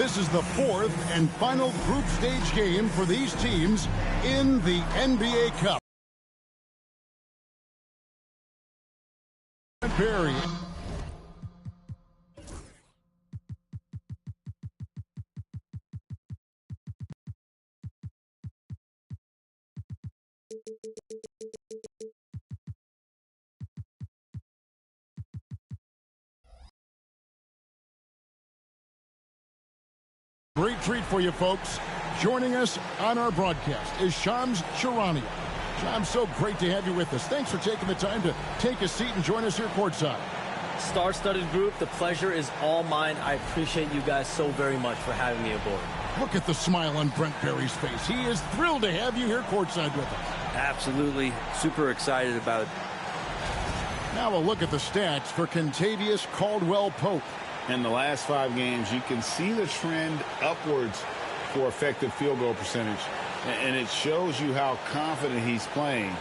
This is the fourth and final group stage game for these teams in the NBA Cup. Perry. Great treat for you folks. Joining us on our broadcast is Shams Charania. Shams, so great to have you with us. Thanks for taking the time to take a seat and join us here courtside. Star-studded group, the pleasure is all mine. I appreciate you guys so very much for having me aboard. Look at the smile on Brent Barry's face. He is thrilled to have you here courtside with us. Absolutely. Super excited about it. Now a look at the stats for Kentavious Caldwell-Pope. In the last 5 games, you can see the trend upwards for effective field goal percentage. And it shows you how confident he's playing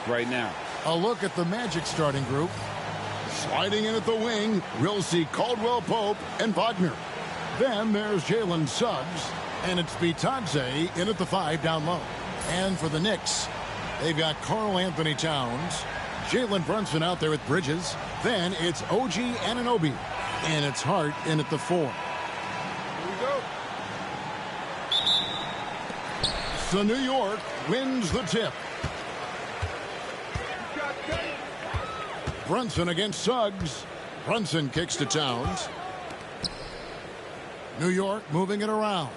right now. A look at the Magic starting group. Sliding in at the wing, we'll see Caldwell-Pope and Wagner. Then there's Jalen Suggs, and it's Bitadze in at the 5 down low. And for the Knicks, they've got Karl Anthony Towns, Jalen Brunson out there with Bridges. Then it's OG Anunoby, and it's Hart in at the 4. Here we go. So New York wins the tip. Brunson against Suggs. Brunson kicks to Towns. New York moving it around.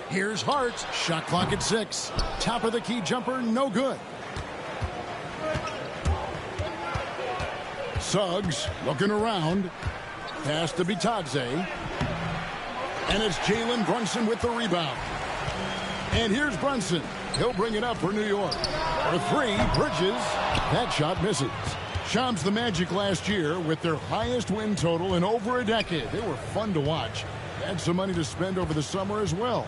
Here's Hart. Shot clock at 6. Top of the key jumper, no good. Suggs looking around. Pass to Bitadze. And it's Jalen Brunson with the rebound. And here's Brunson. He'll bring it up for New York. For 3, Bridges. That shot misses. Shams, the Magic last year with their highest win total in over a decade. They were fun to watch. Had some money to spend over the summer as well.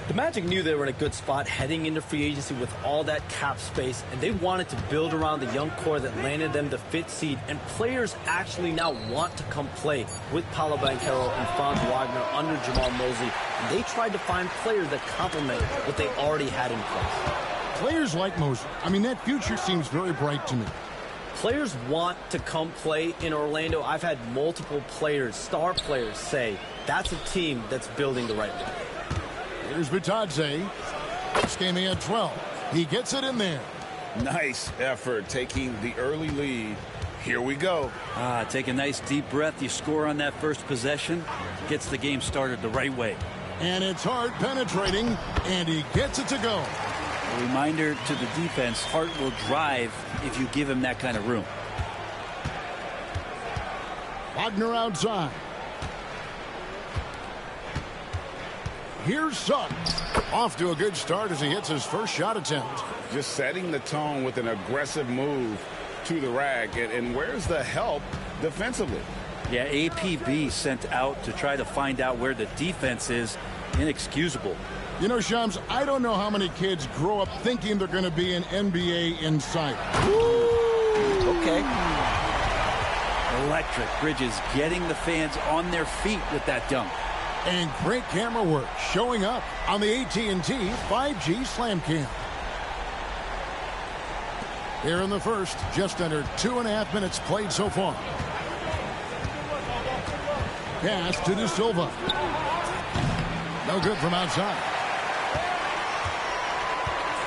The Magic knew they were in a good spot heading into free agency with all that cap space, and they wanted to build around the young core that landed them the 5th seed, and players actually now want to come play with Paolo Banchero and Franz Wagner under Jamal Mosley, and they tried to find players that complement what they already had in place. Players like Mosley, I mean, that future seems very bright to me. Players want to come play in Orlando. I've had multiple players, star players, say that's a team that's building the right way. Here's Bitadze. This game he had 12. He gets it in there. Nice effort taking the early lead. Here we go. Take a nice deep breath. You score on that first possession. Gets the game started the right way. And it's Hart penetrating, and he gets it to go. A reminder to the defense, Hart will drive if you give him that kind of room. Wagner outside. Here's Suggs. Off to a good start as he hits his first shot attempt. Just setting the tone with an aggressive move to the rack. And where's the help defensively? Yeah, APB sent out to try to find out where the defense is. Inexcusable. You know, Shams, I don't know how many kids grow up thinking they're going to be an NBA insider. Okay. Electric. Bridges getting the fans on their feet with that dunk. And great camera work showing up on the AT&T 5G Slam Cam. Here in the first, just under 2.5 minutes played so far. Pass to De Silva. No good from outside.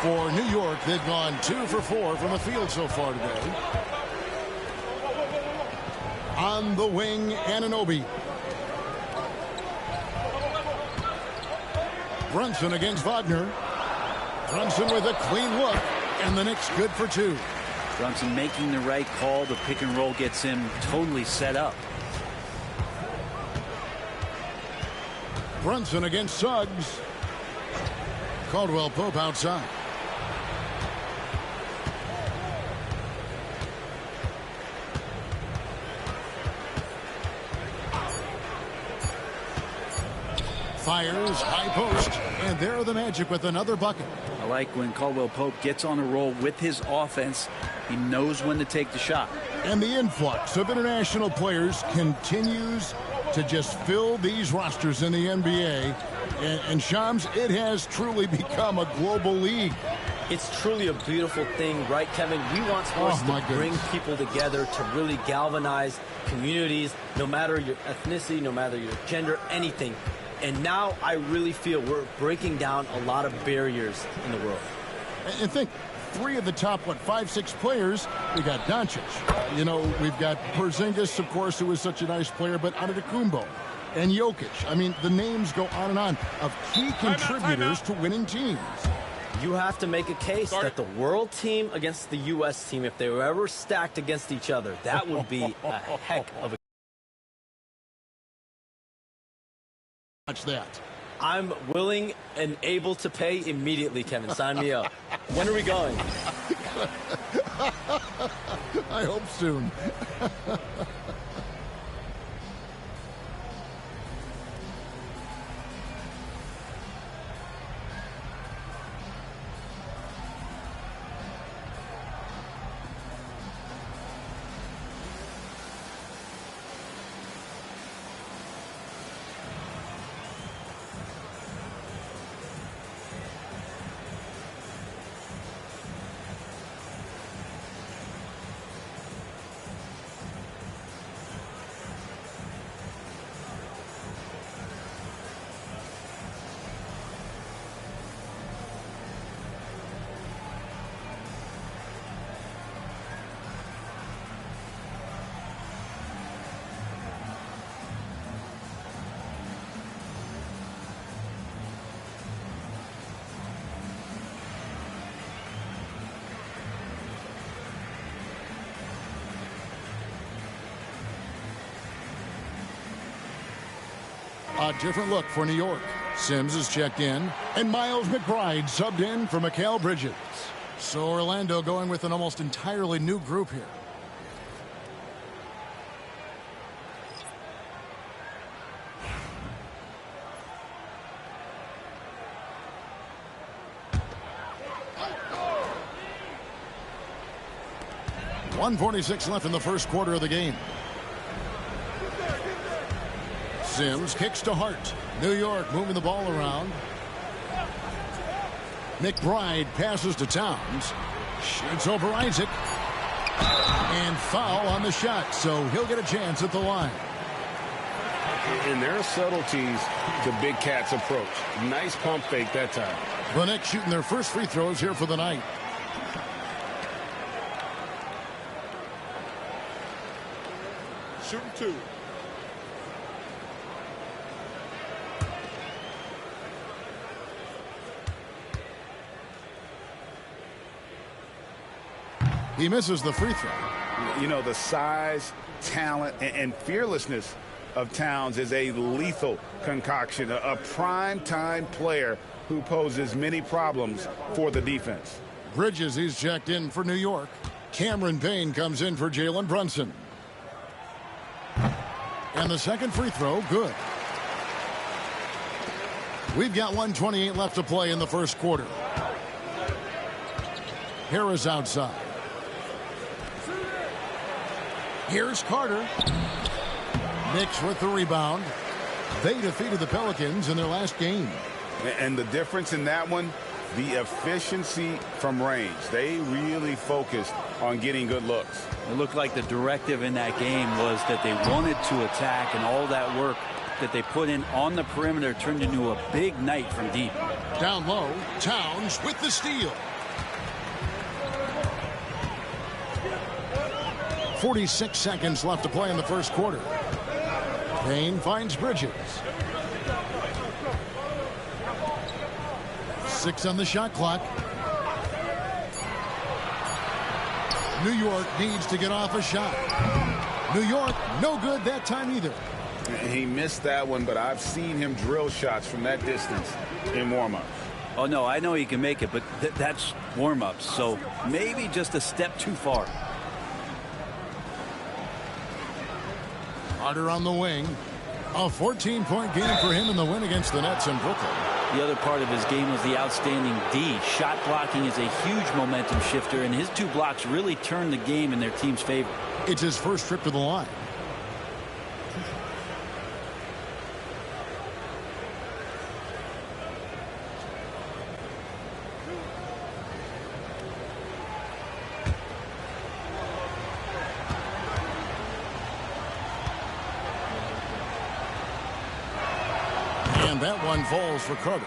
For New York, they've gone 2 for 4 from the field so far today. On the wing, Anunoby. Brunson against Wagner. Brunson with a clean look, and the Knicks good for 2. Brunson making the right call. The pick and roll gets him totally set up. Brunson against Suggs. Caldwell-Pope outside. Fires, high post, and there are the Magic with another bucket. I like when Caldwell-Pope gets on a roll with his offense. He knows when to take the shot. And the influx of international players continues to just fill these rosters in the NBA. And Shams, it has truly become a global league. It's truly a beautiful thing, right, Kevin? We want sports to bring people together, to really galvanize communities, no matter your ethnicity, no matter your gender, anything. And now I really feel we're breaking down a lot of barriers in the world. And think, 3 of the top, 5-6 players, we got Doncic. You know, we've got Porzingis, of course, who is such a nice player, but Antetokounmpo and Jokic. I mean, the names go on of key contributors to winning teams. You have to make a case that the world team against the U.S. team, if they were ever stacked against each other, that would be a heck of a... Watch that. I'm willing and able to pay immediately, Kevin. Sign me up. When are we going? I hope soon. A different look for New York. Sims is checked in, and Miles McBride subbed in for Mikal Bridges. So Orlando going with an almost entirely new group here. .146 left in the first quarter of the game. Sims kicks to Hart. New York moving the ball around. McBride passes to Towns. Shoots over Isaac. And foul on the shot, so he'll get a chance at the line. And there are subtleties to Big Cat's approach. Nice pump fake that time. The Knicks shooting their first free throws here for the night. Shooting 2. He misses the free throw. You know, the size, talent, and fearlessness of Towns is a lethal concoction, a prime-time player who poses many problems for the defense. Bridges, he's checked in for New York. Cameron Payne comes in for Jalen Brunson. And the second free throw, good. We've got 1:28 left to play in the first quarter. Harris outside. Here's Carter. Knicks with the rebound. They defeated the Pelicans in their last game. And the difference in that one, the efficiency from range. They really focused on getting good looks. It looked like the directive in that game was that they wanted to attack, and all that work that they put in on the perimeter turned into a big night from deep. Down low, Towns with the steal. 46 seconds left to play in the first quarter. Payne finds Bridges. 6 on the shot clock. New York needs to get off a shot. New York, no good that time either. He missed that one, but I've seen him drill shots from that distance in warm-ups. Oh, no, I know he can make it, but that's warm-ups, so maybe just a step too far. Carter on the wing. A 14-point game for him in the win against the Nets in Brooklyn. The other part of his game was the outstanding D. Shot blocking is a huge momentum shifter, and his 2 blocks really turned the game in their team's favor. It's his first trip to the line. that one falls for Carter.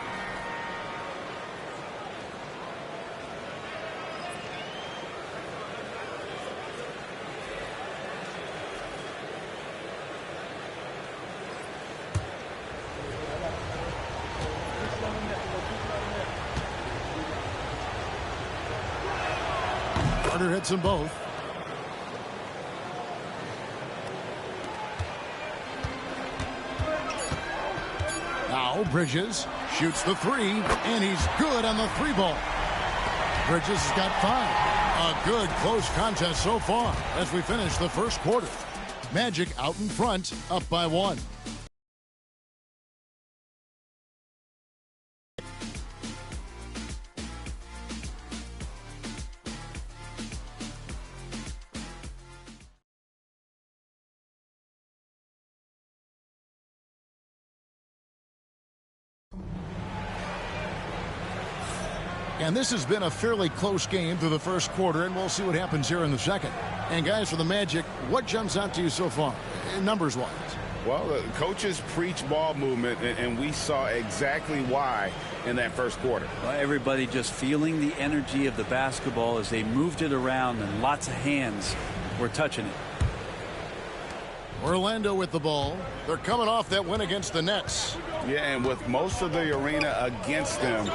Carter hits them both. Now Bridges shoots the three, and he's good on the three ball. Bridges has got 5. A good close contest so far as we finish the first quarter. Magic out in front, up by 1. And this has been a fairly close game through the first quarter, and we'll see what happens here in the second. And guys, for the Magic, what jumps out to you so far, numbers-wise? Well, the coaches preach ball movement, and we saw exactly why in that first quarter. Well, everybody just feeling the energy of the basketball as they moved it around, and lots of hands were touching it. Orlando with the ball. They're coming off that win against the Nets. Yeah, and with most of the arena against them,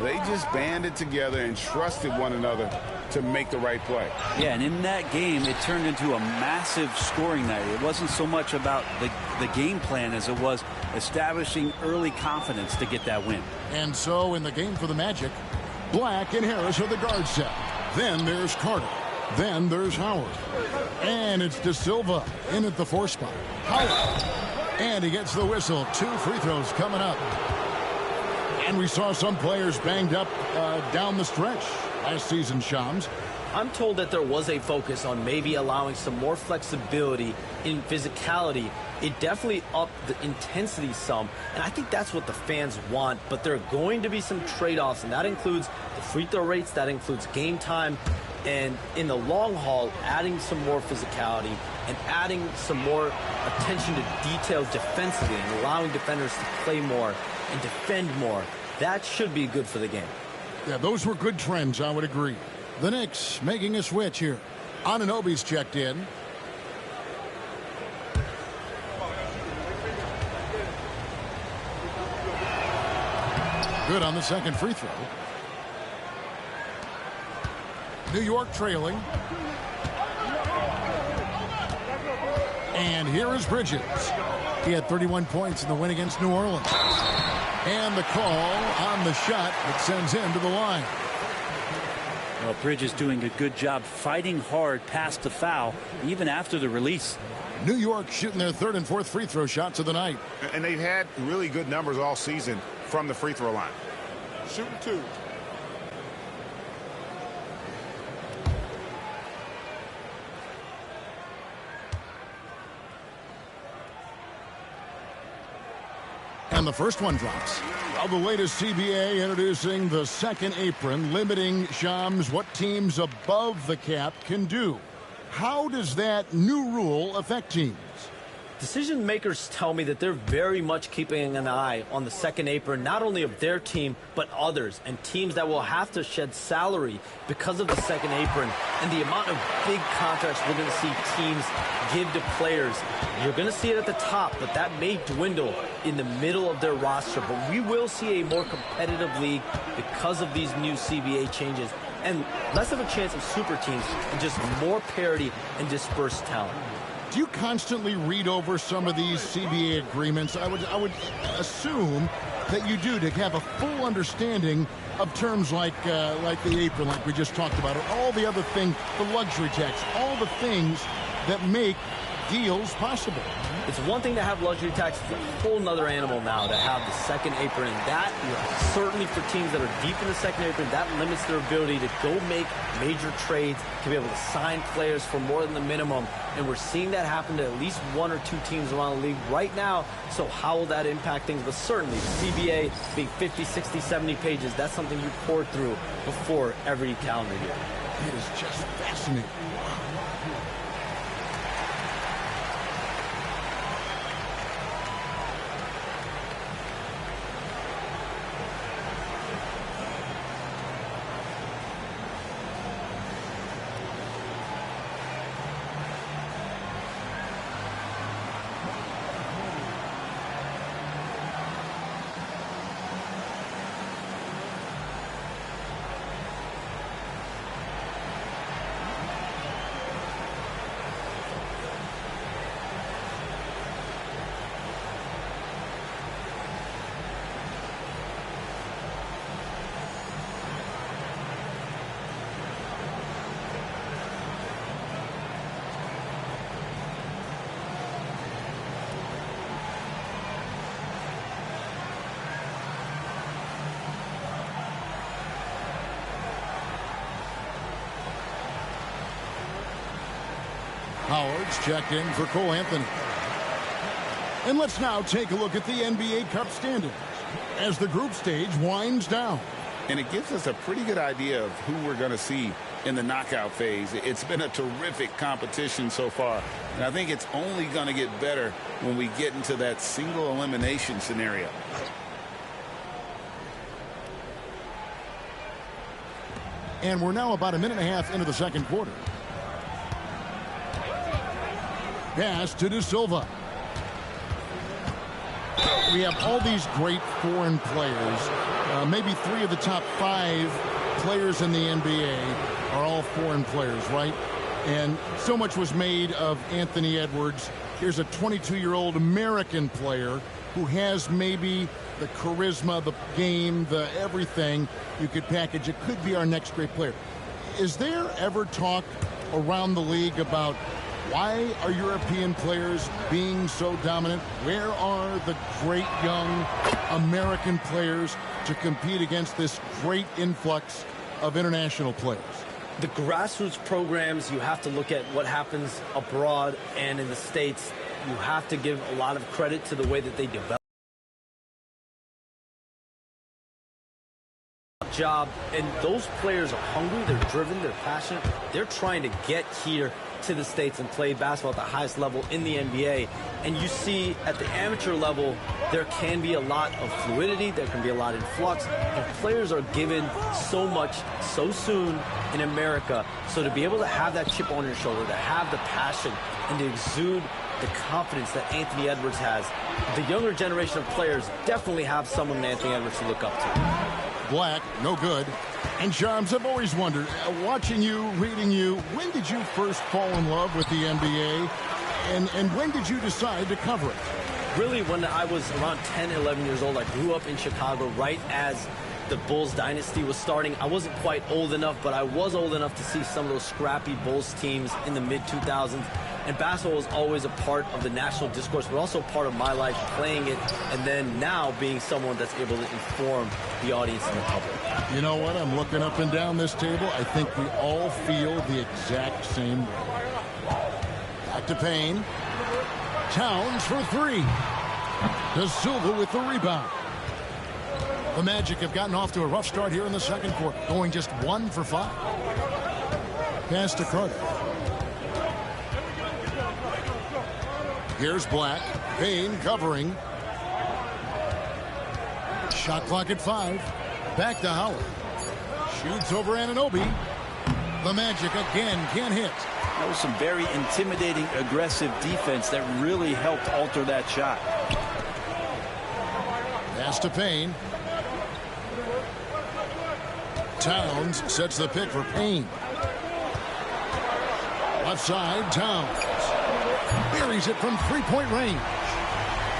they just banded together and trusted one another to make the right play. Yeah, and in that game, it turned into a massive scoring night. It wasn't so much about the game plan as it was establishing early confidence to get that win. And so in the game for the Magic, Black and Harris are the guard set. Then there's Carter. Then there's Howard. And it's De Silva in at the 4 spot. Howard. And he gets the whistle. 2 free throws coming up. And we saw some players banged up down the stretch last season, Shams. I'm told that there was a focus on maybe allowing some more flexibility in physicality. It definitely upped the intensity some, and I think that's what the fans want. But there are going to be some trade-offs, and that includes the free throw rates, that includes game time, and in the long haul, adding some more physicality and adding some more attention to detail defensively and allowing defenders to play more and defend more. That should be good for the game. Yeah, those were good trends, I would agree. The Knicks making a switch here. Anunoby's checked in. Good on the second free throw. New York trailing. And here is Bridges. He had 31 points in the win against New Orleans. And the call on the shot that sends him to the line. Well, Bridges doing a good job fighting hard past the foul, even after the release. New York shooting their 3rd and 4th free throw shots of the night. And they've had really good numbers all season from the free throw line. Shooting 2. And the first one drops. Well, the latest CBA introducing the second apron, limiting, Shams, what teams above the cap can do. How does that new rule affect teams? Decision makers tell me that they're very much keeping an eye on the second apron, not only of their team, but others, and teams that will have to shed salary because of the second apron and the amount of big contracts we're going to see teams give to players. You're going to see it at the top, but that may dwindle in the middle of their roster. But we will see a more competitive league because of these new CBA changes and less of a chance of super teams and just more parity and dispersed talent. Do you constantly read over some of these CBA agreements? I would assume that you do, to have a full understanding of terms like the apron, like we just talked about, or all the other things, the luxury tax, all the things that make deals possible. It's one thing to have luxury tax. It's a whole nother animal now to have the second apron. And that, certainly for teams that are deep in the second apron, that limits their ability to go make major trades, to be able to sign players for more than the minimum. And we're seeing that happen to at least 1 or 2 teams around the league right now. So how will that impact things? But certainly, the CBA being 50, 60, 70 pages, that's something you pour through before every calendar year. It is just fascinating. Howard's checked in for Cole Anthony. And let's now take a look at the NBA Cup standings as the group stage winds down. And it gives us a pretty good idea of who we're going to see in the knockout phase. It's been a terrific competition so far. And I think it's only going to get better when we get into that single elimination scenario. And we're now about a minute and a half into the second quarter. Pass to De Silva. We have all these great foreign players. Maybe 3 of the top 5 players in the NBA are all foreign players, right? And so much was made of Anthony Edwards. Here's a 22-year-old American player who has maybe the charisma, the game, the everything you could package. It could be our next great player. Is there ever talk around the league about why are European players being so dominant? Where are the great young American players to compete against this great influx of international players? The grassroots programs, you have to look at what happens abroad and in the States. You have to give a lot of credit to the way that they develop. Job, and those players are hungry, they're driven, they're passionate, they're trying to get here to the States and play basketball at the highest level in the NBA. And you see at the amateur level there can be a lot of fluidity, there can be a lot of flux, and players are given so much so soon in America. So to be able to have that chip on your shoulder, to have the passion and to exude the confidence that Anthony Edwards has, the younger generation of players definitely have someone in Anthony Edwards to look up to. Black, no good. And Shams, I've always wondered, watching you, reading you, when did you first fall in love with the NBA? And when did you decide to cover it? Really, when I was around 10, 11 years old, I grew up in Chicago right as the Bulls dynasty was starting. I wasn't quite old enough, but I was old enough to see some of those scrappy Bulls teams in the mid-2000s. And basketball was always a part of the national discourse, but also part of my life playing it, and then now being someone that's able to inform the audience and the public. You know what? I'm looking up and down this table. I think we all feel the exact same way. Back to Payne. Towns for 3. De Silva with the rebound. The Magic have gotten off to a rough start here in the second quarter, going just 1 for 5. Pass to Carter. Here's Black. Payne covering. Shot clock at 5. Back to Howard. Shoots over Anunoby. The Magic again can't hit. That was some very intimidating, aggressive defense that really helped alter that shot. Pass to Payne. Towns sets the pick for Payne. Left side, Towns. Buries it from 3-point range.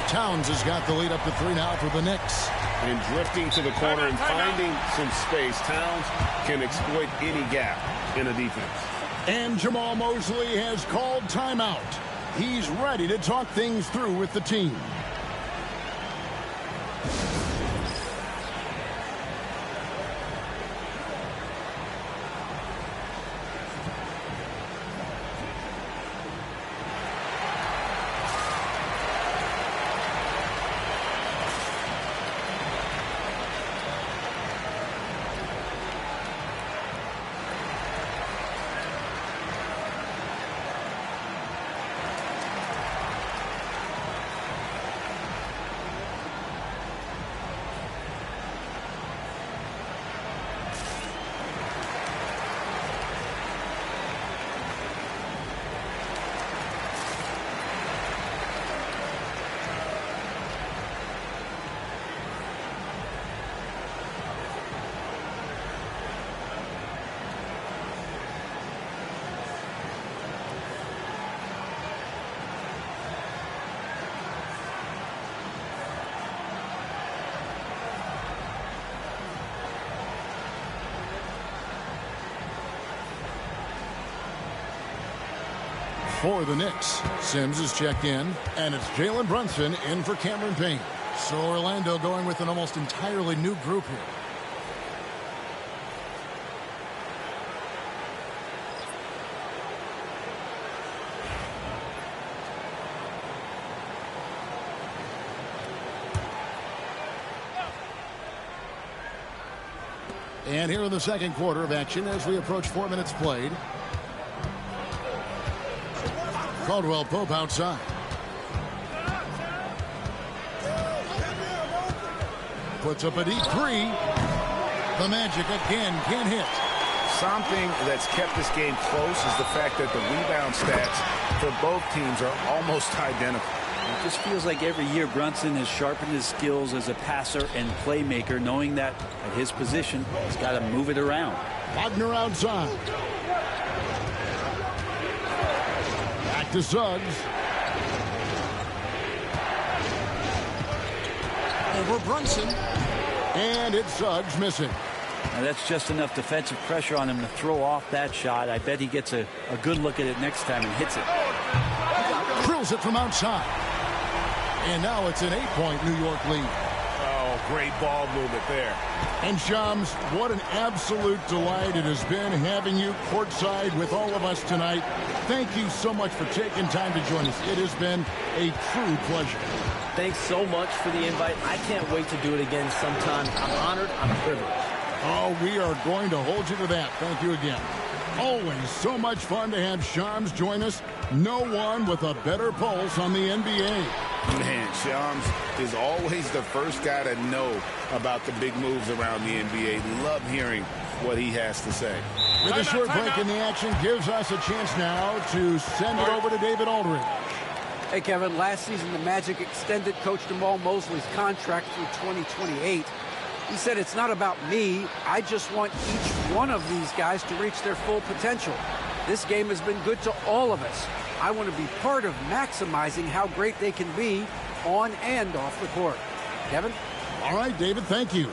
Towns has got the lead up to 3 now for the Knicks. And drifting to the corner and finding some space, Towns can exploit any gap in a defense. And Jamal Mosley has called timeout. He's ready to talk things through with the team. For the Knicks, Sims is checked in, and it's Jalen Brunson in for Cameron Payne. So Orlando going with an almost entirely new group here. And here in the second quarter of action as we approach 4 minutes played. Caldwell Pope outside. Puts up a deep three. The Magic again can't hit. Something that's kept this game close is the fact that the rebound stats for both teams are almost identical. It just feels like every year Brunson has sharpened his skills as a passer and playmaker, knowing that at his position, he's got to move it around. Wagner outside. Back to Suggs. Over Brunson. And it's Suggs missing. Now that's just enough defensive pressure on him to throw off that shot. I bet he gets a good look at it next time and hits it. Drills it from outside. And now it's an 8-point New York lead. Oh, great ball movement there. And Shams, what an absolute delight it has been having you courtside with all of us tonight. Thank you so much for taking time to join us. It has been a true pleasure. Thanks so much for the invite. I can't wait to do it again sometime. I'm honored. I'm privileged. Oh, we are going to hold you to that. Thank you again. Always so much fun to have Shams join us. No one with a better pulse on the NBA. Man, Shams is always the first guy to know about the big moves around the NBA. Love hearing what he has to say. With a short break in the action, gives us a chance now to send it over to David Aldridge. Hey, Kevin, last season the Magic extended Coach Jamal Mosley's contract through 2028. He said, it's not about me. I just want each one of these guys to reach their full potential. This game has been good to all of us. I want to be part of maximizing how great they can be on and off the court. Kevin? All right, David, thank you.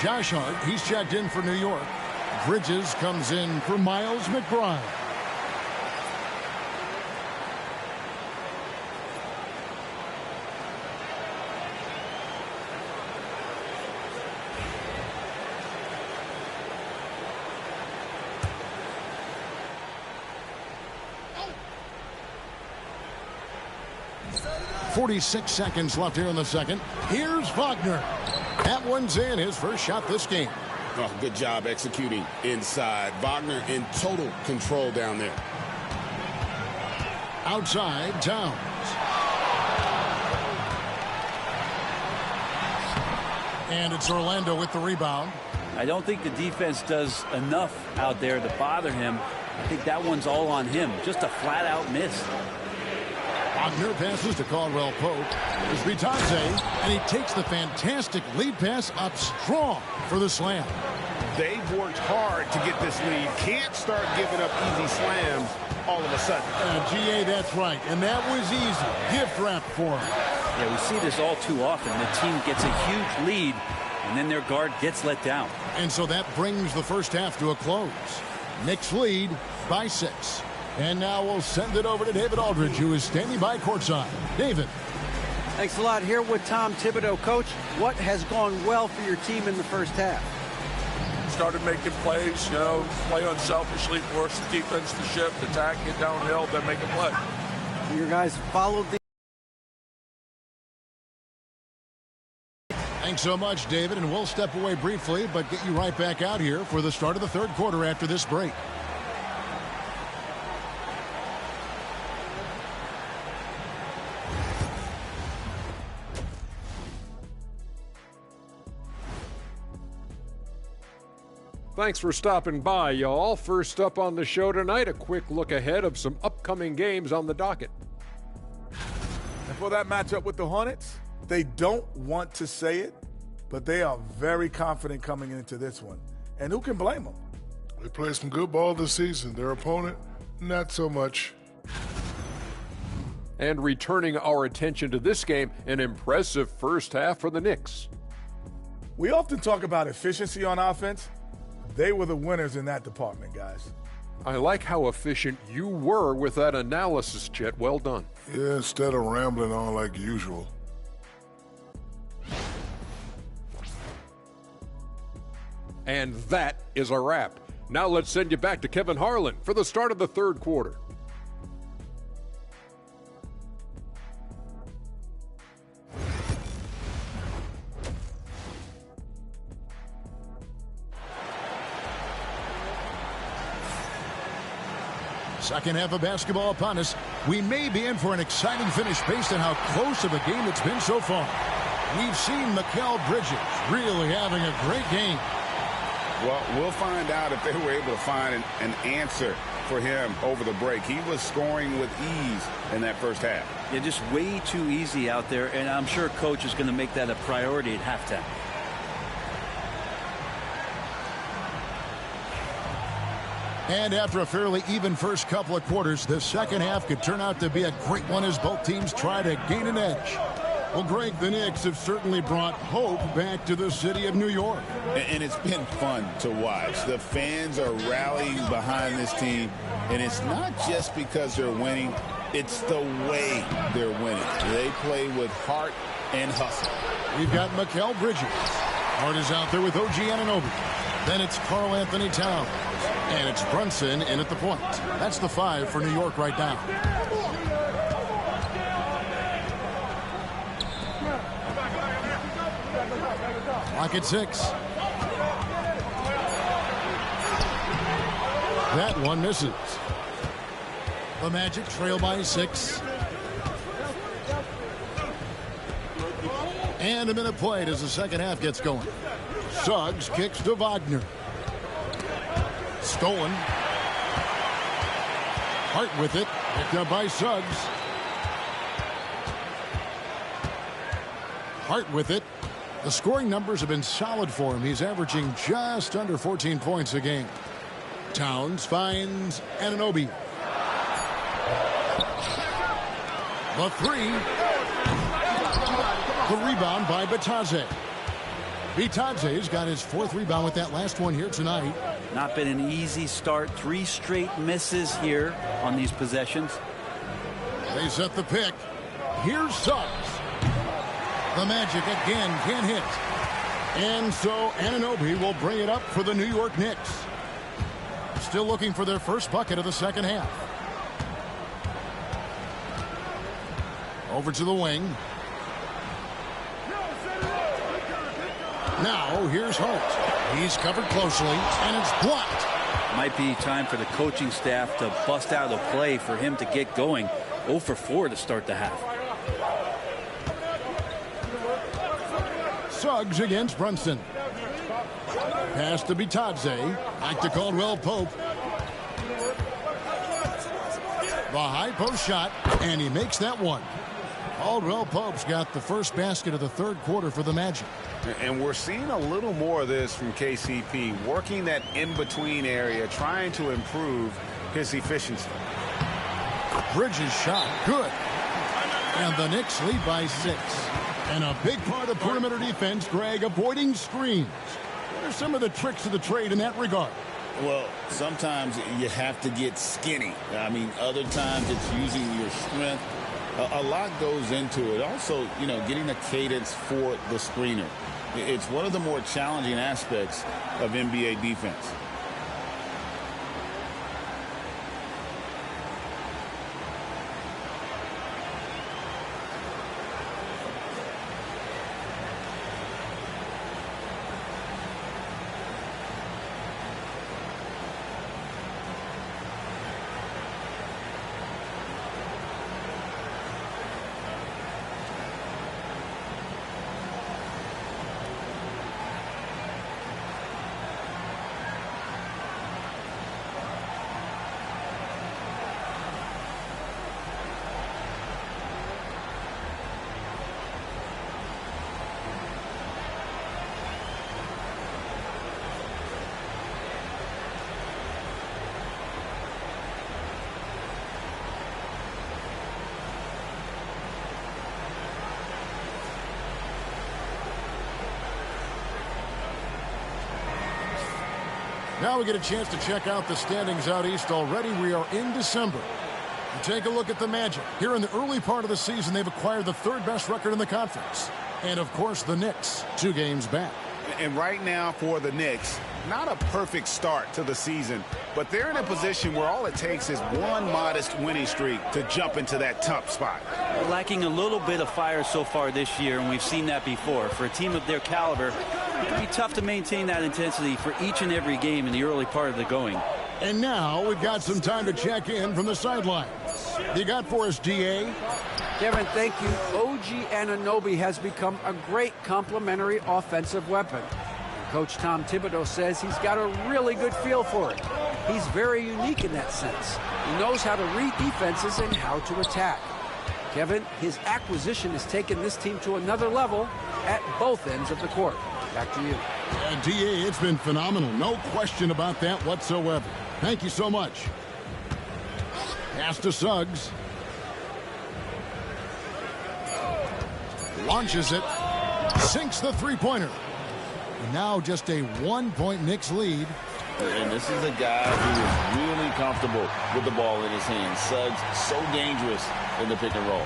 Josh Hart, he's checked in for New York. Bridges comes in for Miles McBride. .46 seconds left here in the second. Here's Wagner. That one's in, his first shot this game. Oh, good job executing inside. Wagner in total control down there. Outside, Towns. And it's Orlando with the rebound. I don't think the defense does enough out there to bother him. I think that one's all on him. Just a flat-out miss. Wagner passes to Caldwell Pope. There's Bitadze, and he takes the fantastic lead pass up strong for the slam. They've worked hard to get this lead. Can't start giving up easy slams all of a sudden. GA, that's right. And that was easy. Gift wrap for him. Yeah, we see this all too often. The team gets a huge lead, and then their guard gets let down. And so that brings the first half to a close. Knicks lead by 6. And now we'll send it over to David Aldridge, who is standing by courtside. David. Thanks a lot. Here with Tom Thibodeau. Coach, what has gone well for your team in the first half? Started making plays, play unselfishly, force the defense to shift, attack, get downhill, then make a play. Your guys followed the... Thanks so much, David, and we'll step away briefly, but get you right back out here for the start of the third quarter after this break. Thanks for stopping by, y'all. First up on the show tonight, a quick look ahead of some upcoming games on the docket. And for that matchup with the Hornets, they don't want to say it, but they are very confident coming into this one. And who can blame them? They played some good ball this season. Their opponent, not so much. And returning our attention to this game, an impressive first half for the Knicks. We often talk about efficiency on offense. They were the winners in that department, guys. I like how efficient you were with that analysis, Chet. Well done. Yeah, instead of rambling on like usual. And that is a wrap. Now let's send you back to Kevin Harlan for the start of the third quarter. Second half of basketball upon us. We may be in for an exciting finish based on how close of a game it's been so far. We've seen Mikal Bridges really having a great game. Well, we'll find out if they were able to find an answer for him over the break. He was scoring with ease in that first half. Yeah, just way too easy out there, and I'm sure coach is going to make that a priority at halftime. And after a fairly even first couple of quarters, the second half could turn out to be a great one as both teams try to gain an edge. Well, Greg, the Knicks have certainly brought hope back to the city of New York. And it's been fun to watch. The fans are rallying behind this team, and it's not just because they're winning, it's the way they're winning. They play with heart and hustle. We've got Mikal Bridges. Hart is out there with OG Anunoby. Then it's Karl Anthony Towns. And it's Brunson in at the point. That's the 5 for New York right now. Clock at 6. That one misses. The Magic trail by 6. And a minute played as the second half gets going. Suggs kicks to Wagner. Stolen. Hart with it. Picked up by Suggs. Hart with it. The scoring numbers have been solid for him. He's averaging just under 14 points a game. Towns finds Anunoby. The 3. The rebound by Bitadze. Bitadze's got his 4th rebound with that last one here tonight. Not been an easy start. 3 straight misses here on these possessions. They set the pick. Here's Suggs. The Magic again can't hit. And so Anunoby will bring it up for the New York Knicks. Still looking for their first bucket of the second half. Over to the wing. Now here's Hart. He's covered closely, and it's blocked. Might be time for the coaching staff to bust out a play for him to get going. 0 for 4 to start the half. Suggs against Brunson. Pass to Bitadze. Back to Caldwell Pope. The high post shot, and he makes that one. Caldwell Pope's got the first basket of the third quarter for the Magic. And we're seeing a little more of this from KCP, working that in-between area, trying to improve his efficiency. Bridges shot, good. And the Knicks lead by 6. And a big part of perimeter defense, Greg, avoiding screens. What are some of the tricks of the trade in that regard? Well, sometimes you have to get skinny. I mean, other times it's using your strength. A lot goes into it. Also, you know, getting a cadence for the screener. It's one of the more challenging aspects of NBA defense. Now we get a chance to check out the standings out east already. We are in December. You take a look at the Magic. Here in the early part of the season, they've acquired the third best record in the conference. And, of course, the Knicks, 2 games back. And right now for the Knicks, not a perfect start to the season, but they're in a position where all it takes is one modest winning streak to jump into that top spot. Lacking a little bit of fire so far this year, and we've seen that before. For a team of their caliber, it can be tough to maintain that intensity for each and every game in the early part of the going. And now we've got some time to check in from the sidelines. You got for us, DA? Kevin, thank you. OG Anunoby has become a great complementary offensive weapon. And Coach Tom Thibodeau says he's got a really good feel for it. He's very unique in that sense. He knows how to read defenses and how to attack. Kevin, his acquisition has taken this team to another level at both ends of the court. Back to you. DA, it's been phenomenal. No question about that whatsoever. Thank you so much. Pass to Suggs. Launches it. Sinks the three-pointer. Now just a 1-point Knicks lead. And this is a guy who is really comfortable with the ball in his hands. Suggs, so dangerous in the pick and roll.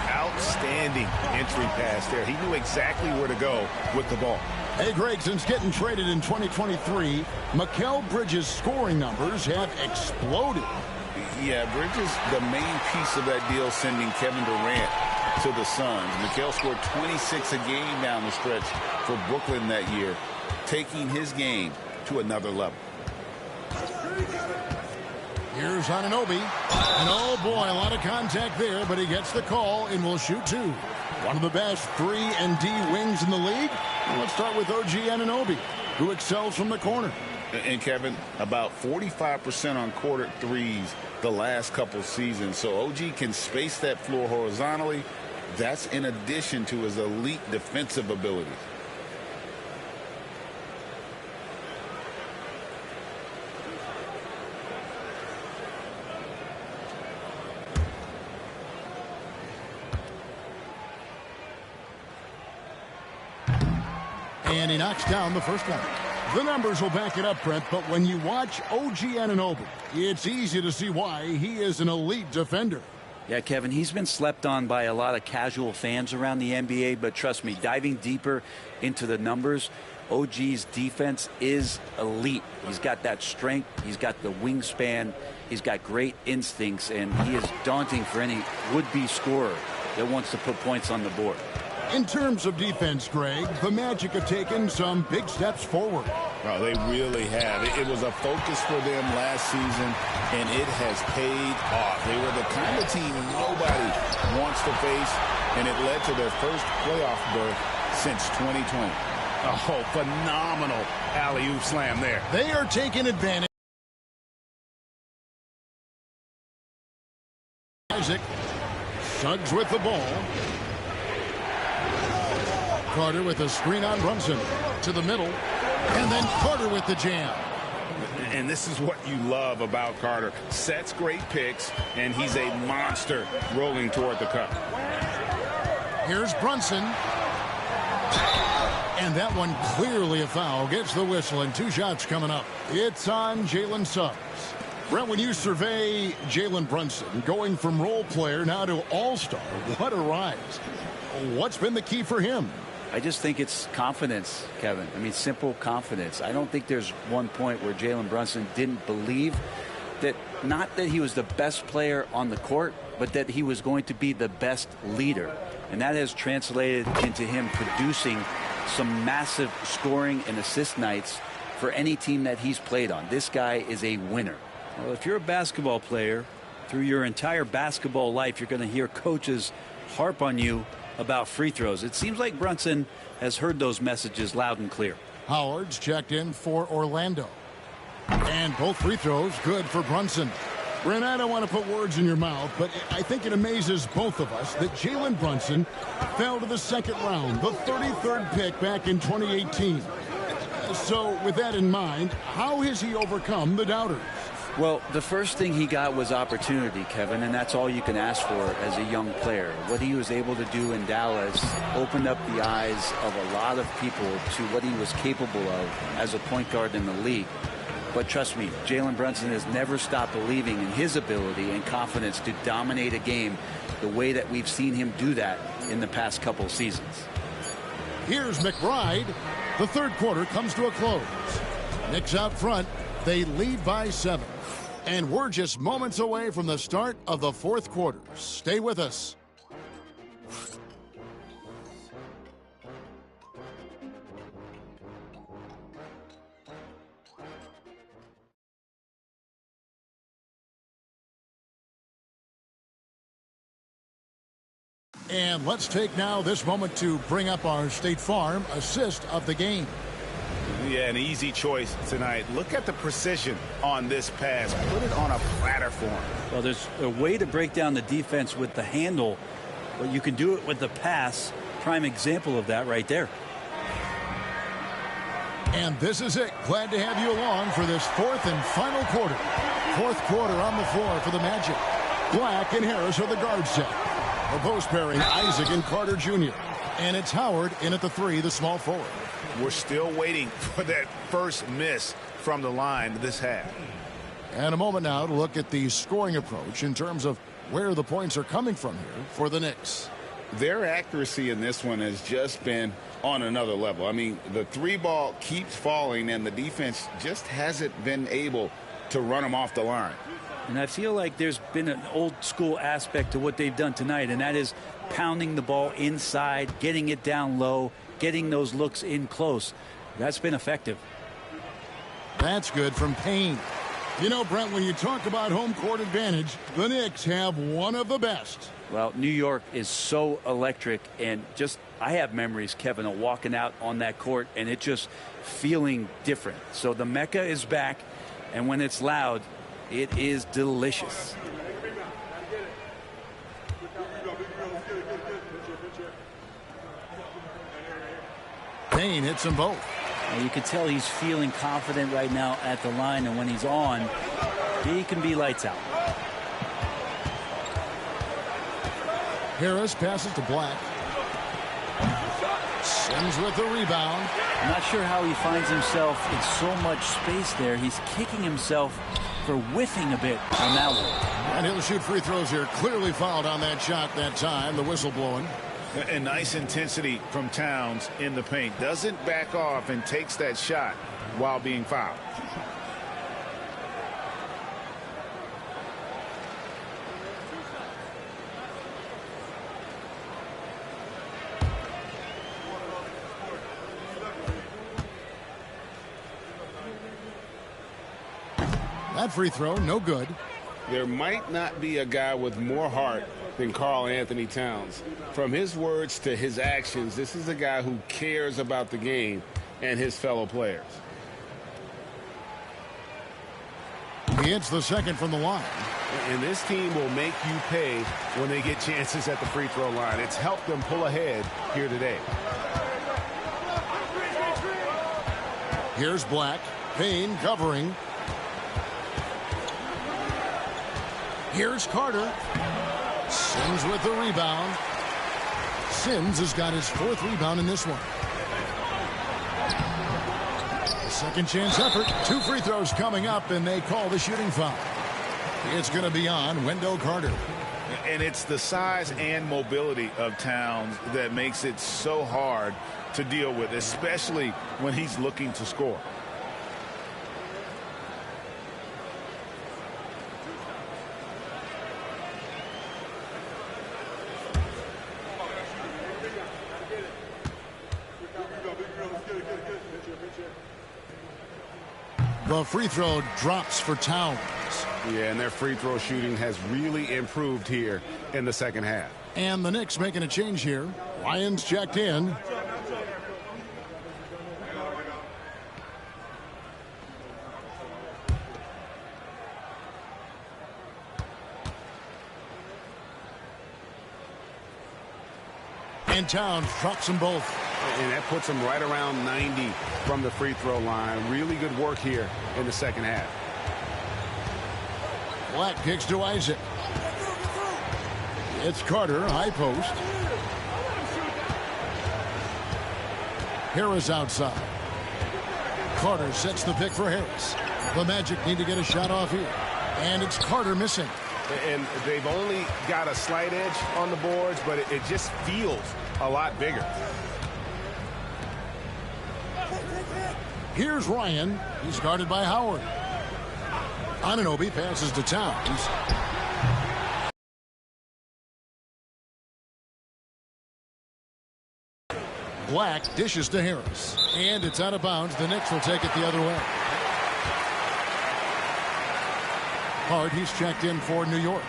Outstanding entry pass there. He knew exactly where to go with the ball. Hey, Greg, since getting traded in 2023, Mikal Bridges' scoring numbers have exploded. Yeah, Bridges, the main piece of that deal, sending Kevin Durant to the Suns. Mikal scored 26 a game down the stretch for Brooklyn that year, taking his game to another level. Here's Anunoby. And oh boy, a lot of contact there, but he gets the call and will shoot 2. One of the best 3 and D wings in the league. And let's start with OG Anunoby, who excels from the corner. And Kevin, about 45% on quarter threes the last couple seasons. So OG can space that floor horizontally. That's in addition to his elite defensive abilities. And he knocks down the first one. The numbers will back it up, Brent, but when you watch OG Anunoby, it's easy to see why he is an elite defender. Yeah, Kevin, he's been slept on by a lot of casual fans around the NBA, but trust me, diving deeper into the numbers, OG's defense is elite. He's got that strength, he's got the wingspan, he's got great instincts, and he is daunting for any would-be scorer that wants to put points on the board. In terms of defense, Greg, the Magic have taken some big steps forward. Oh, they really have. It was a focus for them last season, and it has paid off. They were the kind of team nobody wants to face, and it led to their first playoff berth since 2020. Oh, phenomenal alley-oop slam there. They are taking advantage. Isaac. Suggs with the ball. Carter with a screen on Brunson to the middle, and then Carter with the jam. And this is what you love about Carter. Sets great picks, and he's a monster rolling toward the cup. Here's Brunson. And that one clearly a foul. Gets the whistle, and 2 shots coming up. It's on Jalen Suggs. Brent, when you survey Jalen Brunson, going from role player now to all-star, what a rise. What's been the key for him? I just think it's confidence, Kevin. I mean, simple confidence. I don't think there's one point where Jalen Brunson didn't believe that, not that he was the best player on the court, but that he was going to be the best leader. And that has translated into him producing some massive scoring and assist nights for any team that he's played on. This guy is a winner. Well, if you're a basketball player, through your entire basketball life, you're going to hear coaches harp on you about free throws. It seems like Brunson has heard those messages loud and clear. Howard's checked in for Orlando. And both free throws good for Brunson. Brent, I don't want to put words in your mouth, but I think it amazes both of us that Jalen Brunson fell to the second round, the 33rd pick back in 2018. So with that in mind, how has he overcome the doubters? Well, the first thing he got was opportunity, Kevin, and that's all you can ask for as a young player. What he was able to do in Dallas opened up the eyes of a lot of people to what he was capable of as a point guard in the league. But trust me, Jalen Brunson has never stopped believing in his ability and confidence to dominate a game the way that we've seen him do that in the past couple seasons. Here's McBride. The third quarter comes to a close. Knicks out front. They lead by 7. And we're just moments away from the start of the fourth quarter. Stay with us. And let's take now this moment to bring up our State Farm assist of the game. Yeah, an easy choice tonight. Look at the precision on this pass. Put it on a platter for him. Well, there's a way to break down the defense with the handle, but you can do it with the pass. Prime example of that right there. And this is it. Glad to have you along for this fourth and final quarter. Fourth quarter on the floor for the Magic. Black and Harris are the guard set. The post pairing, Isaac and Carter Jr. And it's Howard in at the 3, the small forward. We're still waiting for that first miss from the line this half. And a moment now to look at the scoring approach in terms of where the points are coming from here for the Knicks. Their accuracy in this one has just been on another level. I mean, the 3 ball keeps falling, and the defense just hasn't been able to run them off the line. And I feel like there's been an old school aspect to what they've done tonight, and that is pounding the ball inside, getting it down low, getting those looks in close. That's been effective. That's good from Payne. You know, Brent, when you talk about home court advantage, the Knicks have one of the best. Well, New York is so electric, and just I have memories, Kevin, of walking out on that court and it just feeling different. So the Mecca is back, and when it's loud, it is delicious. Payne hits them both. And you can tell he's feeling confident right now at the line, and when he's on, he can be lights out. Harris passes to Black. Sims with the rebound. I'm not sure how he finds himself in so much space there. He's kicking himself for whiffing a bit on that one. And he'll shoot free throws here. Clearly fouled on that shot that time. The whistle blowing. And nice intensity from Towns in the paint. Doesn't back off and takes that shot while being fouled. That free throw, no good. There might not be a guy with more heart than Karl Anthony Towns. From his words to his actions, this is a guy who cares about the game and his fellow players. He hits the second from the line. And this team will make you pay when they get chances at the free throw line. It's helped them pull ahead here today. Here's Black. Payne covering. Here's Carter. Sims with the rebound. Sims has got his 4th rebound in this one. Second chance effort. 2 free throws coming up, and they call the shooting foul. It's going to be on Wendell Carter. And it's the size and mobility of Towns that makes it so hard to deal with, especially when he's looking to score. The free throw drops for Towns. Yeah, and their free throw shooting has really improved here in the second half. And the Knicks making a change here. Lions checked in. And Towns drops them both. And that puts him right around 90 from the free throw line. Really good work here in the second half. Black kicks to Isaac. It's Carter, high post. Harris outside. Carter sets the pick for Harris. The Magic need to get a shot off here. And it's Carter missing. And they've only got a slight edge on the boards, but it just feels a lot bigger. Here's Ryan. He's guarded by Howard. Anunoby passes to Towns. Black dishes to Harris. And it's out of bounds. The Knicks will take it the other way. Hart, he's checked in for New York.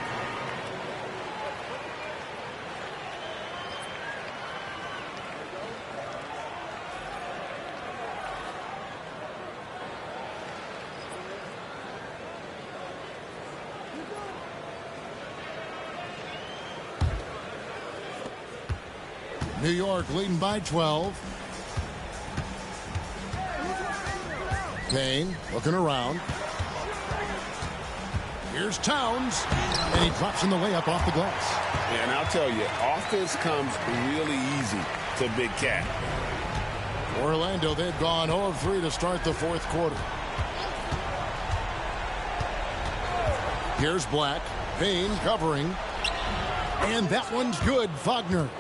New York leading by 12. Payne looking around. Here's Towns, and he drops in the layup off the glass. And I'll tell you, offense comes really easy to Big Cat. Orlando, they've gone 0 of 3 to start the fourth quarter. Here's Black. Payne covering. And that one's good. Wagner.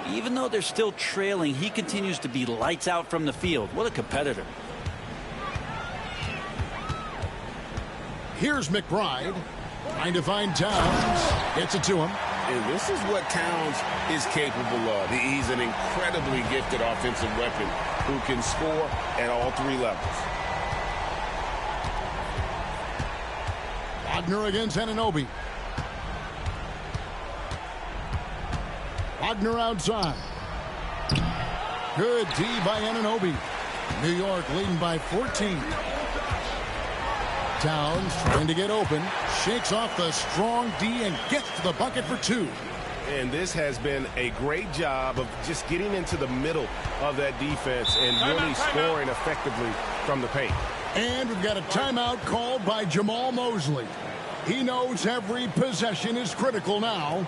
Even though they're still trailing, he continues to be lights out from the field. What a competitor. Here's McBride. Trying to find Towns. Gets it to him. And this is what Towns is capable of. He's an incredibly gifted offensive weapon who can score at all three levels. Wagner against Anunoby. Wagner outside. Good D by Anunoby. New York leading by 14. Towns trying to get open. Shakes off the strong D and gets to the bucket for 2. And this has been a great job of just getting into the middle of that defense and really scoring effectively from the paint. And we've got a timeout called by Jamal Mosley. He knows every possession is critical now.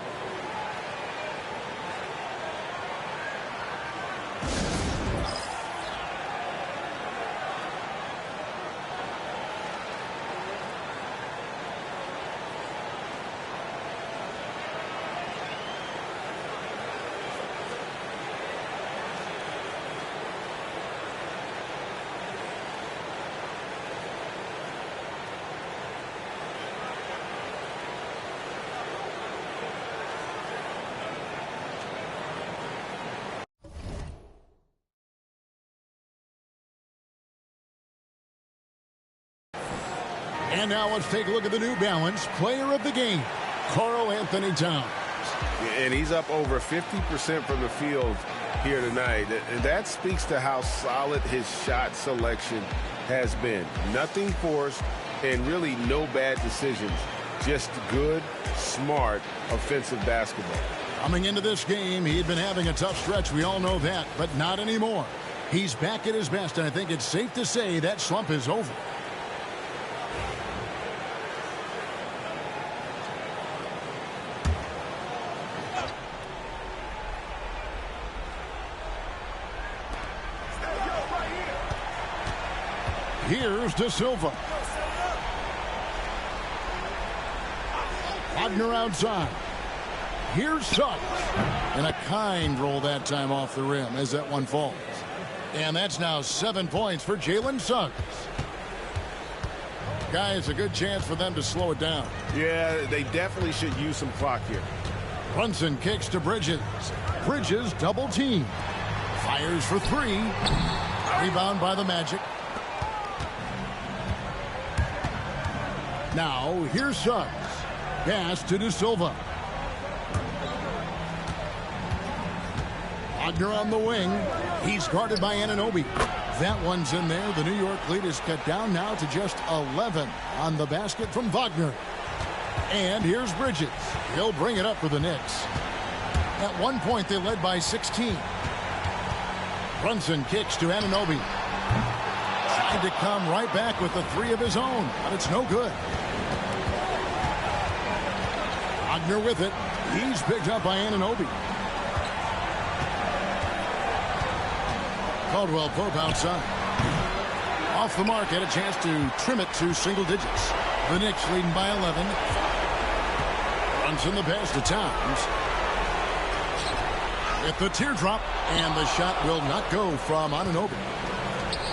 And now let's take a look at the New Balance player of the game, Karl-Anthony Towns. And he's up over 50% from the field here tonight. And that speaks to how solid his shot selection has been. Nothing forced and really no bad decisions. Just good, smart, offensive basketball. Coming into this game, he'd been having a tough stretch. We all know that, but not anymore. He's back at his best, and I think it's safe to say that slump is over. Here's De Silva. Wagner outside. Here's Suggs. And a kind roll that time off the rim as that one falls. And that's now 7 points for Jalen Suggs. Guys, a good chance for them to slow it down. Yeah, they definitely should use some clock here. Brunson kicks to Bridges. Bridges double team. Fires for 3. Rebound by the Magic. Now, here's Suggs. Pass to De Silva. Wagner on the wing. He's guarded by Anunoby. That one's in there. The New York lead is cut down now to just 11 on the basket from Wagner. And here's Bridges. He'll bring it up for the Knicks. At one point, they led by 16. Brunson kicks to Anunoby. Tried to come right back with the 3 of his own, but it's no good. Wagner with it. He's picked up by Anunoby. Caldwell Pope outside. Off the mark, had a chance to trim it to single digits. The Knicks leading by 11. Runs in the pass to Towns. At the teardrop, and the shot will not go from Anunoby.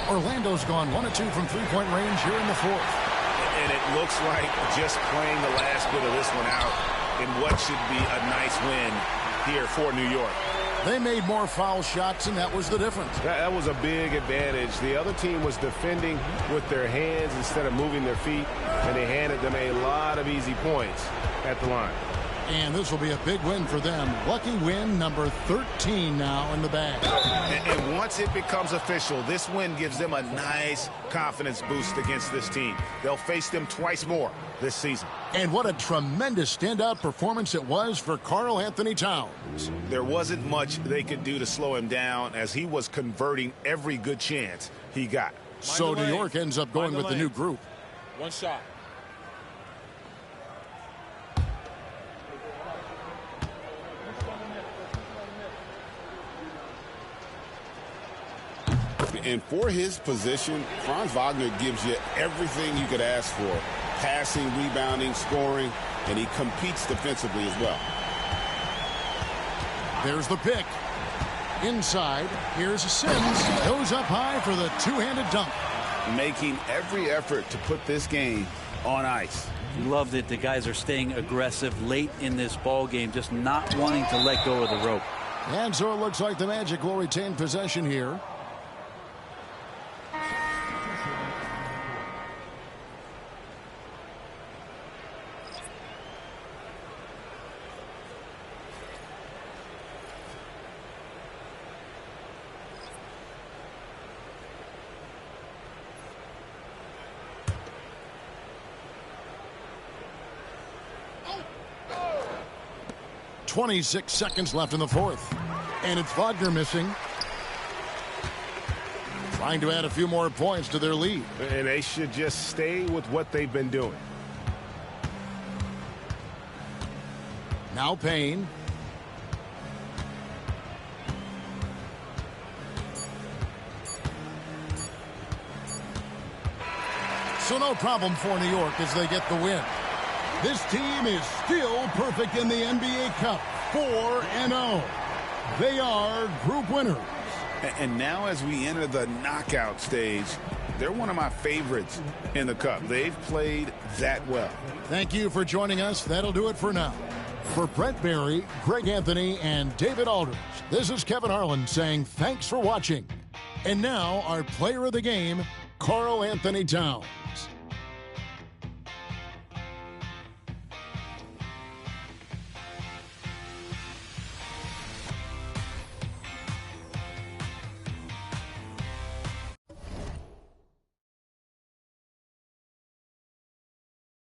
Orlando's gone 1 of 2 from three-point range here in the fourth. And it looks like just playing the last bit of this one out in what should be a nice win here for New York. They made more foul shots, and that was the difference. That was a big advantage. The other team was defending with their hands instead of moving their feet, and they handed them a lot of easy points at the line. And this will be a big win for them. Lucky win number 13 now in the bag. And once it becomes official, this win gives them a nice confidence boost against this team. They'll face them twice more this season. And what a tremendous standout performance it was for Karl Anthony Towns. There wasn't much they could do to slow him down as he was converting every good chance he got. So New York ends up going with the new group. One shot. And for his position, Franz Wagner gives you everything you could ask for. Passing, rebounding, scoring, and he competes defensively as well. There's the pick. Inside, here's Sims. Goes up high for the two-handed dunk. Making every effort to put this game on ice. Love that the guys are staying aggressive late in this ball game, just not wanting to let go of the rope. And so it looks like the Magic will retain possession here. .26 seconds left in the fourth. And it's Wagner missing. Trying to add a few more points to their lead. And they should just stay with what they've been doing. Now Payne. So no problem for New York as they get the win. This team is still perfect in the NBA Cup, 4-0. They are group winners. And now as we enter the knockout stage, they're one of my favorites in the Cup. They've played that well. Thank you for joining us. That'll do it for now. For Brent Barry, Greg Anthony, and David Aldridge, this is Kevin Harlan saying thanks for watching. And now our player of the game, Karl Anthony Towns.